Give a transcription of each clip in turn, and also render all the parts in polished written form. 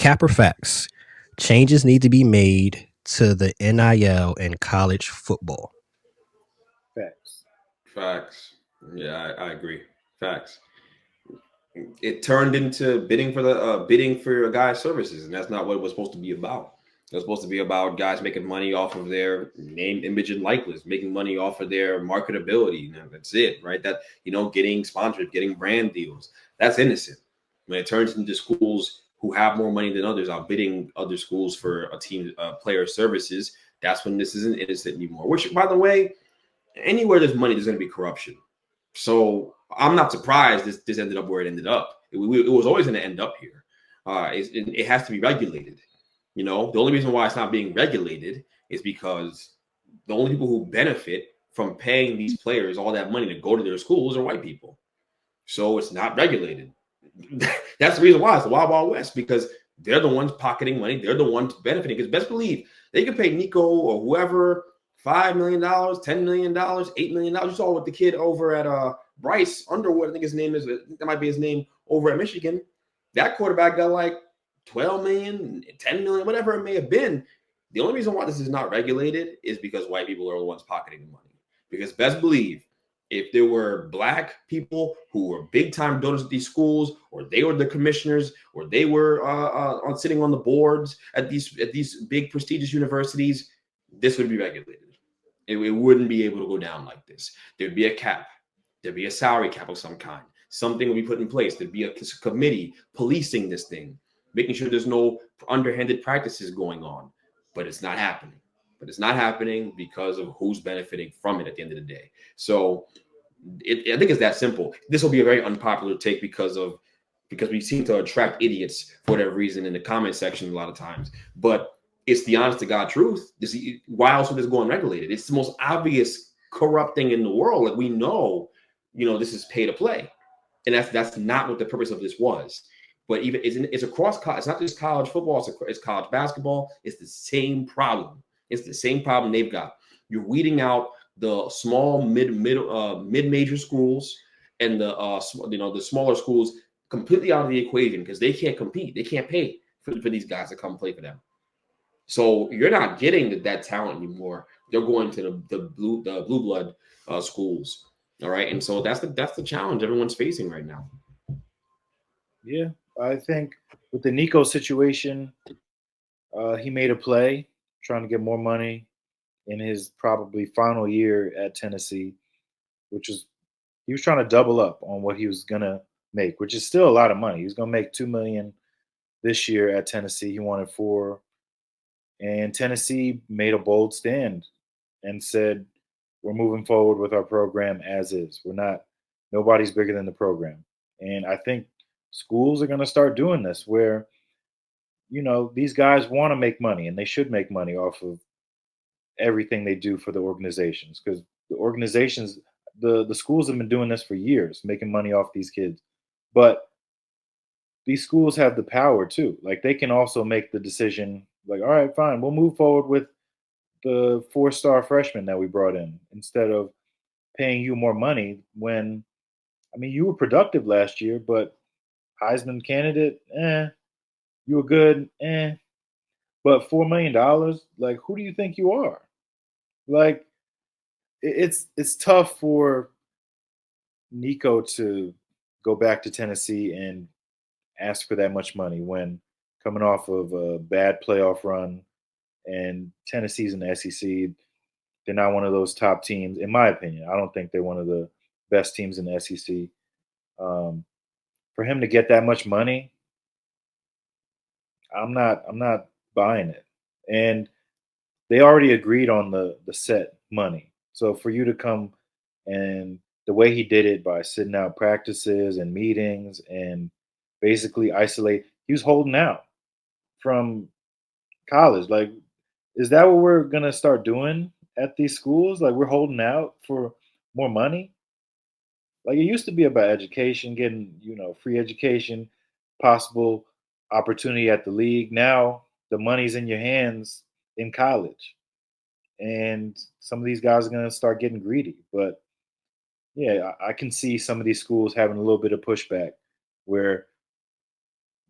Cap or facts? Changes need to be made to the NIL in college football. Facts. Facts. Yeah, I agree. Facts. It turned into bidding for a guy's services, and that's not what it was supposed to be about. It was supposed to be about guys making money off of their name, image, and likeness, making money off of their marketability. You know, that's it, right? That getting sponsored, getting brand deals. That's innocent. When it turns into schools who have more money than others outbidding other schools for a team player services, that's when this isn't innocent anymore. Which, by the way, anywhere there's money, there's going to be corruption. So I'm not surprised this ended up where it ended up. It was always going to end up here. It has to be regulated. The only reason why it's not being regulated is because the only people who benefit from paying these players all that money to go to their schools are white people. So it's not regulated. That's the reason why it's the Wild Wild West, because they're the ones pocketing money. They're the ones benefiting. Because best believe they can pay Nico or whoever $5 million, $10 million, $8 million. You saw with the kid over at Bryce Underwood, I think his name is. That might be his name over at Michigan. That quarterback got like 12 million, 10 million, whatever it may have been. The only reason why this is not regulated is because white people are the ones pocketing the money. Because best believe, if there were black people who were big time donors at these schools, or they were the commissioners, or they were sitting on the boards at these big prestigious universities, this would be regulated. It wouldn't be able to go down like this. There'd be a cap. There'd be a salary cap of some kind. Something would be put in place. There'd be a committee policing this thing, making sure there's no underhanded practices going on. But it's not happening. But it's not happening because of who's benefiting from it at the end of the day. So I think it's that simple. This will be a very unpopular take because we seem to attract idiots for whatever reason in the comment section a lot of times. But it's the honest to God truth. Why else would this go unregulated? It's the most obvious corrupt thing in the world. Like, we know, this is pay to play, and that's not what the purpose of this was. But even it's across college. It's not just college football. It's college basketball. It's the same problem. It's the same problem they've got. You're weeding out the small mid-major schools and the smaller schools completely out of the equation because they can't compete. They can't pay for these guys to come play for them. So you're not getting that talent anymore. They're going to the blue blood schools. All right, and so that's the challenge everyone's facing right now. Yeah, I think with the Nico situation, he made a play trying to get more money in his probably final year at Tennessee, which is he was trying to double up on what he was gonna make, which is still a lot of money. He was gonna make $2 million this year at Tennessee. He wanted 4, and Tennessee made a bold stand and said, "We're moving forward with our program as is. Nobody's bigger than the program." And I think schools are going to start doing this where, these guys want to make money and they should make money off of everything they do for the organizations, because the organizations, the schools have been doing this for years, making money off these kids. But these schools have the power too. Like, they can also make the decision, like, all right, fine, we'll move forward with the 4-star freshman that we brought in instead of paying you more money when, I mean, you were productive last year, but Heisman candidate, you were good, but $4 million, like, who do you think you are? Like, it's tough for Nico to go back to Tennessee and ask for that much money when coming off of a bad playoff run, and Tennessee's in the SEC. They're not one of those top teams, in my opinion. I don't think they're one of the best teams in the SEC. For him to get that much money, I'm not buying it. And they already agreed on the set money. So for you to come, and the way he did it by sitting out practices and meetings and basically isolate, he was holding out from college. Like, is that what we're gonna start doing at these schools? Like, we're holding out for more money? Like, it used to be about education, getting, free education, possible opportunity at the league. Now the money's in your hands in college. And some of these guys are going to start getting greedy. But yeah, I can see some of these schools having a little bit of pushback where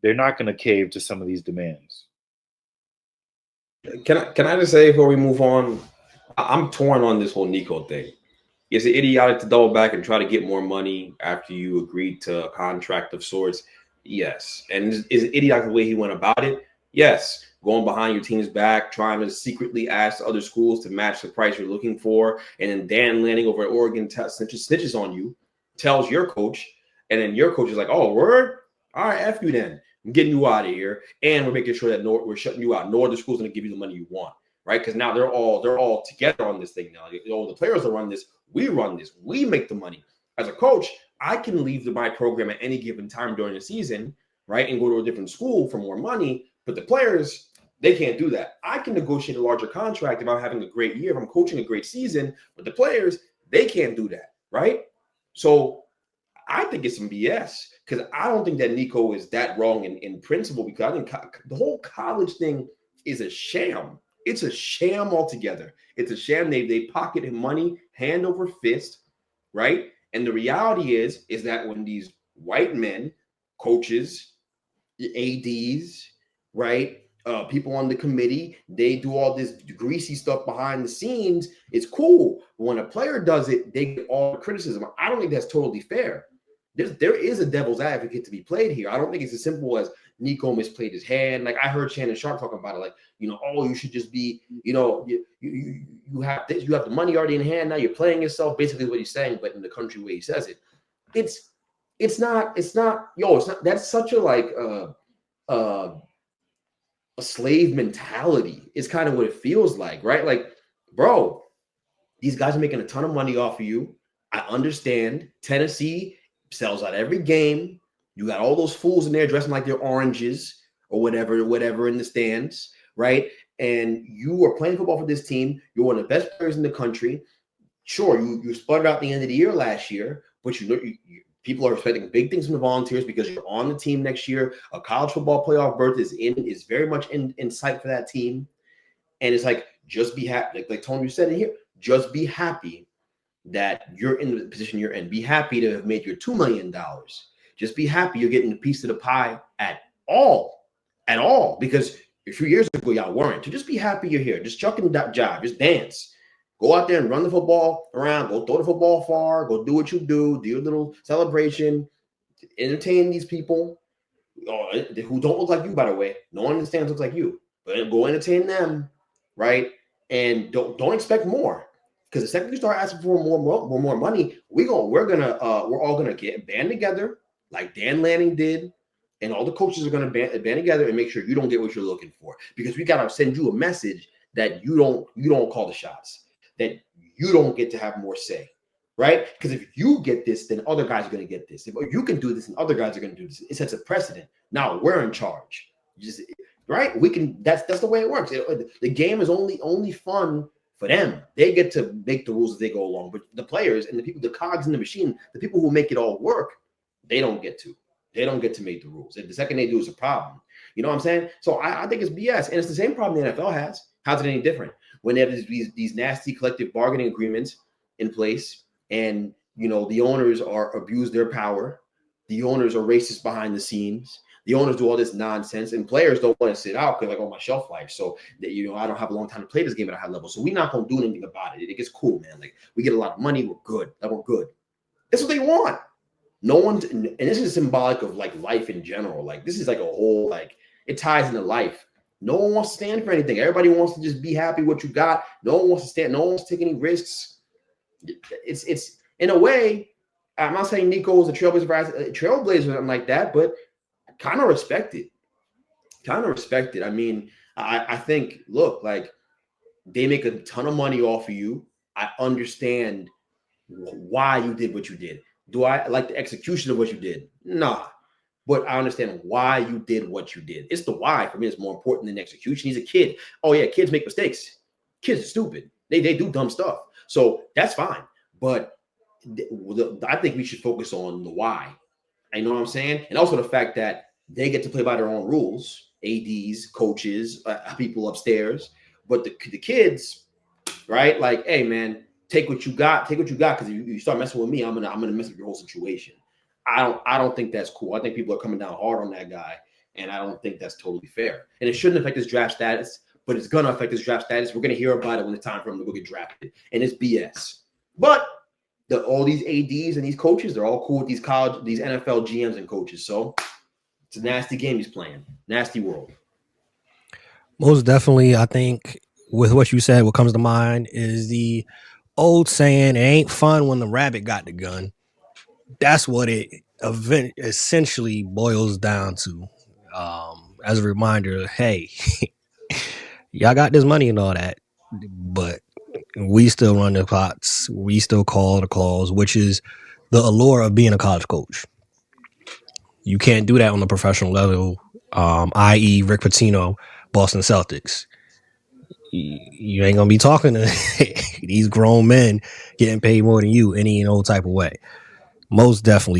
they're not going to cave to some of these demands. Can I just say before we move on, I'm torn on this whole Nico thing. Is it idiotic to double back and try to get more money after you agreed to a contract of sorts? Yes. And is it idiotic the way he went about it? Yes. Going behind your team's back, trying to secretly ask other schools to match the price you're looking for, and then Dan Lanning over at Oregon snitches on you, tells your coach, and then your coach is like, "Oh, word? All right, F you then. I'm getting you out of here, and we're making sure that we're shutting you out. No other school's going to give you the money you want." Right? Because now they're all together on this thing now. All the players that run this, we run this, we make the money. As a coach, I can leave my program at any given time during the season, right, and go to a different school for more money. But the players, they can't do that. I can negotiate a larger contract if I'm having a great year, if I'm coaching a great season. But the players, they can't do that, right? So I think it's some BS because I don't think that Nico is that wrong in principle, because I think the whole college thing is a sham. It's a sham altogether. It's a sham. They pocket him money hand over fist, right? And the reality is that when these white men, coaches, ADs, right, people on the committee, they do all this greasy stuff behind the scenes, it's cool. But when a player does it, they get all the criticism. I don't think that's totally fair. There is a devil's advocate to be played here. I don't think it's as simple as Nico misplayed his hand. Like I heard Shannon Sharp talking about it, like, oh, you should just be, you have this, you have the money already in hand. Now you're playing yourself. Basically, what he's saying, but in the country way he says it, it's not. That's such a a slave mentality. It's kind of what it feels like, right? Like, bro, these guys are making a ton of money off of you. I understand. Tennessee sells out every game. You got all those fools in there dressing like they're oranges or whatever in the stands, right? And you are playing football for this team. You're one of the best players in the country. Sure, you sputtered out the end of the year last year, but people are expecting big things from the Volunteers because you're on the team next year. A college football playoff berth is very much in sight for that team. And it's like, just be happy. Like Tony said in here, just be happy that you're in the position you're in. Be happy to have made your $2 million. Just be happy you're getting a piece of the pie at all. Because a few years ago, y'all weren't. So just be happy you're here. Just chuck in that job. Just dance. Go out there and run the football around. Go throw the football far. Go do what you do. Do your little celebration. Entertain these people who don't look like you, by the way. No one understands looks like you. But go entertain them, right? And don't expect more. Because the second you start asking for more money, we're all gonna get band together like Dan Lanning did, and all the coaches are gonna band together and make sure you don't get what you're looking for. Because we gotta send you a message that you don't call the shots, that you don't get to have more say, right? Because if you get this, then other guys are gonna get this. If you can do this, and other guys are gonna do this, it sets a precedent. Now we're in charge, right? We can. That's the way it works. The game is only fun for them. They get to make the rules as they go along. But the players and the people, the cogs in the machine, the people who make it all work, they don't get to. They don't get to make the rules. And the second they do, is a problem. You know what I'm saying? So I think it's BS. And it's the same problem the NFL has. How's it any different? When they have these nasty collective bargaining agreements in place, and the owners abuse their power, the owners are racist behind the scenes. The owners do all this nonsense, and players don't want to sit out because, like, my shelf life. So that, I don't have a long time to play this game at a high level. So we're not going to do anything about it. It gets cool, man. Like, we get a lot of money. We're good. Like, we're good. That's what they want. No one's, and this is symbolic of like life in general. Like, this is like a whole, like, it ties into life. No one wants to stand for anything. Everybody wants to just be happy with what you got. No one wants to stand. No one wants to take any risks. It's in a way. I'm not saying Nico is a trailblazer or something like that, but kind of respect it. I mean, I think, look, like, they make a ton of money off of you. I understand why you did what you did. Do I like the execution of what you did? Nah. But I understand why you did what you did. It's the why for me is more important than execution. He's a kid. Oh, yeah, kids make mistakes. Kids are stupid. They do dumb stuff. So that's fine. But I think we should focus on the why. You know what I'm saying? And also the fact that they get to play by their own rules, ADs, coaches, people upstairs. But the kids, right? Like, hey, man, take what you got. Because if you start messing with me, I'm gonna mess up your whole situation. I don't think that's cool. I think people are coming down hard on that guy. And I don't think that's totally fair. And it shouldn't affect his draft status, but it's going to affect his draft status. We're going to hear about it when it's time for him to go get drafted. And it's BS. But all these ADs and these coaches, they're all cool with these NFL GMs and coaches. So it's a nasty game he's playing. Nasty world. Most definitely, I think with what you said, what comes to mind is the old saying, it ain't fun when the rabbit got the gun. That's what it essentially boils down to. As a reminder, hey, y'all got this money and all that, but we still run the pots. We still call the calls, which is the allure of being a college coach. You can't do that on the professional level, i.e. Rick Pitino, Boston Celtics. You ain't going to be talking to these grown men getting paid more than you any and old type of way. Most definitely